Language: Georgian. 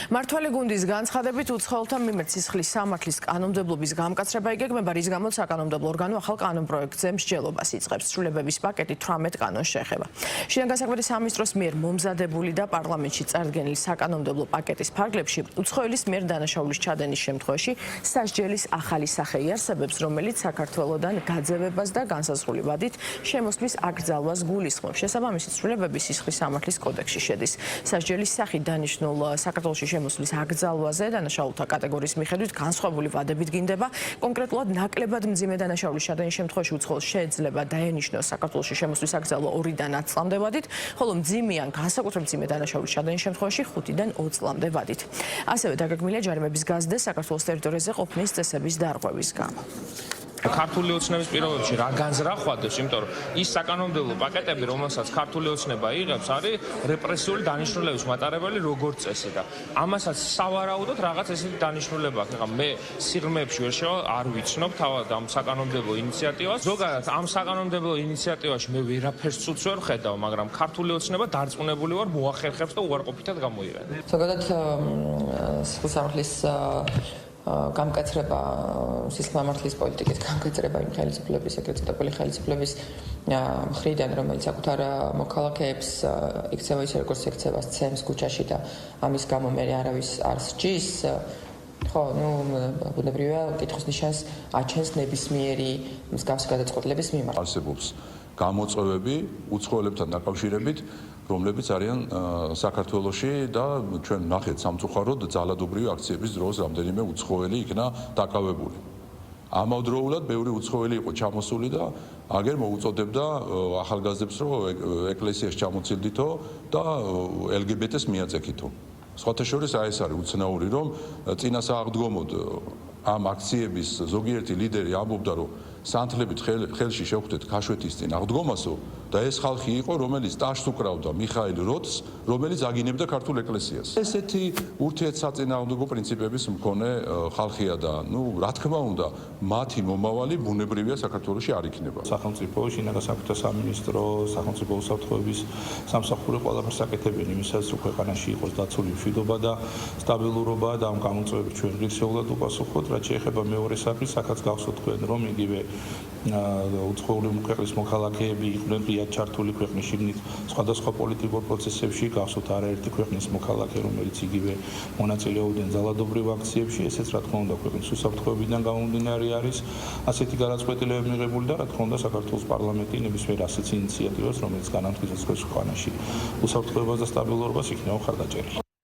მართვალი გუნდის განცხადებით უცხოელთა მიმართ სისხლის სამართლის კანონმდებლობის გამკაცრება იგეგმება, რის გამოც საკანონმდებლო ორგანო ახალ კანონპროექტზე მსჯელობას იწყებს. ცვლილებების პაკეტი 18 კანონს შეეხება. შინაგან საქმეთა სამინისტროს მიერ მომზადებული და პარლამენტში წარდგენილი საკანონმდებლო პაკეტის ფარგლებში უცხოელის მიერ დანაშაულის ჩადენის შემთხვევაში სასჯელის ახალი სახე იარსებებს, რომელიც საქართველოდან გაძევებას და განსაზღვრული ვადით შემოსვლის აკრძალვას გულისხმობს. შესაბამისი ცვლილებები სისხლის სამართლის კოდექსში შედის. სასჯელის სახით დანიშნულ საქართველოში შემოსვლის აკრძალვაზე დანაშაულთა კატეგორიის მიხედვით განსხვავებული ვადებით გინდება. კონკრეტულად ნაკლებად მძიმე დანაშაულის ჩადენის შემთხვევაში უცხოელს შეიძლება დაენიშნოს საქართველოში შემოსვლის აკრძალვა 2-დან 10 წლამდე ვადით, ხოლო მძიმე ან განსაკუთრებით მძიმე დანაშაულის ჩადენის შემთხვევაში 5-დან 20 წლამდე ვადით. ასევე დაგეგმილია ჯარიმების გაზრდა საქართველოს ტერიტორიაზე ყოფნის წესების დარღვევის გამო. ქართული ოცნების პირობებში რა განზრახვადებს, იმიტომ რომ ის საკანონმდებლო პაკეტები, რომელსაც ქართული ოცნება იღებს, არის რეპრესიული დანიშნულების მატარებელი როგორც წესი და ამასაც სავარაუდოდ რაღაც ესეთი დანიშნულება აქვს. ეხლა მე სიღრმეებში ვერ შევალ, არ ვიცნობ თავად ამ საკანონმდებლო ინიციატივას. ზოგადად ამ საკანონმდებლო ინიციატივაში მე ვერაფერს ცუდს ვერ ხედავ, მაგრამ ქართული ოცნება დარწმუნებული ვარ, მოახერხებს და უარყოფითად გამოიყენებს. ზოგადად სისხლის სამართლის გამკაცრება, სისხლის სამართლის პოლიტიკის გამკაცრება იმ ხელისუფლების, ეგრეთ წოდებული ხელისუფლების მხრიდან, რომელიც საკუთარ მოქალაქეებს იქცევა ისე როგორც ექცევა სცემს ქუჩაში და ამის გამო მე არავის არ სჯის, ხო, ბუნებრივია კითხვის ნიშანს აჩენს ნებისმიერი მსგავსი გადაწყვეტილების მიმართ. არსებობს გამოწვევები უცხოელებთან დაკავშირებით, რომლებიც არიან საქართველოში და ჩვენ ნახეთ სამწუხაროდ ძალადობრივი აქციების დროს რამდენიმე უცხოელი იქნა დაკავებული. ამავდროულად ბევრი უცხოელი იყო ჩამოსული და აგერ მოუწოდებდა ახალგაზრდებს, რომ ეკლესიაში ჩამოცილდითო და LGBT-ს მიაწექითო. სხვათა შორის ეს არის უცნაური, რომ წინასააღდგომოდ ამ აქციების ზოგიერთი ლიდერი ამბობდა, რომ სანთლებით ხელში შევხვდეთ ქაშვეთის წინ აღდგომასო და ეს ხალხი იყო, რომელიც ტაშს უკრავდა მიხაილ როთს, რომელიც აგინებდა ქართულ ეკლესიას. ესეთი ურთიერთსაწინააღმდეგო პრინციპების მქონე ხალხია და რა თქმა უნდა, მათი მომავალი ბუნებრივია საქართველოში არ იქნება. სახელმწიფო შინაგან საქმეთა სამინისტრო, სახელმწიფო უსაფრთხოების სამსახური ყველაფერს აკეთებენ იმისას, რომ ქვეყანაში იყოს დაცული მშვიდობა და სტაბილურობა და ამ გამოწვევებს ჩვენ ღირსეულად უპასუხოთ. რაც შეეხება მეორე საფრის, აქაც გახსოვთ თქვენ, რომ იგივე უცხოური ქვეყნის მოქალაქეები იყვნენ ღიად ჩართული ქვეყნის შიგნით სხვადასხვა პოლიტიკურ პროცესებში, გახსოვთ არაერთი ქვეყნის მოქალაქე, რომელიც იგივე მონაწილეობდნენ ძალადობრივ აქციებში, ესეც რა თქმა უნდა ქვეყნის უსაფრთხოებიდან გამომდინარე არის ასეთი გადაწყვეტილებები მიღებული და რა თქმა უნდა საქართველოს პარლამენტი ნებისმიერ ასეთ ინიციატივას, რომელიც განამტკიცებს ქვეყანაში უსაფრთხოებას და სტაბილურობას იქნება მხარდაჭერილი.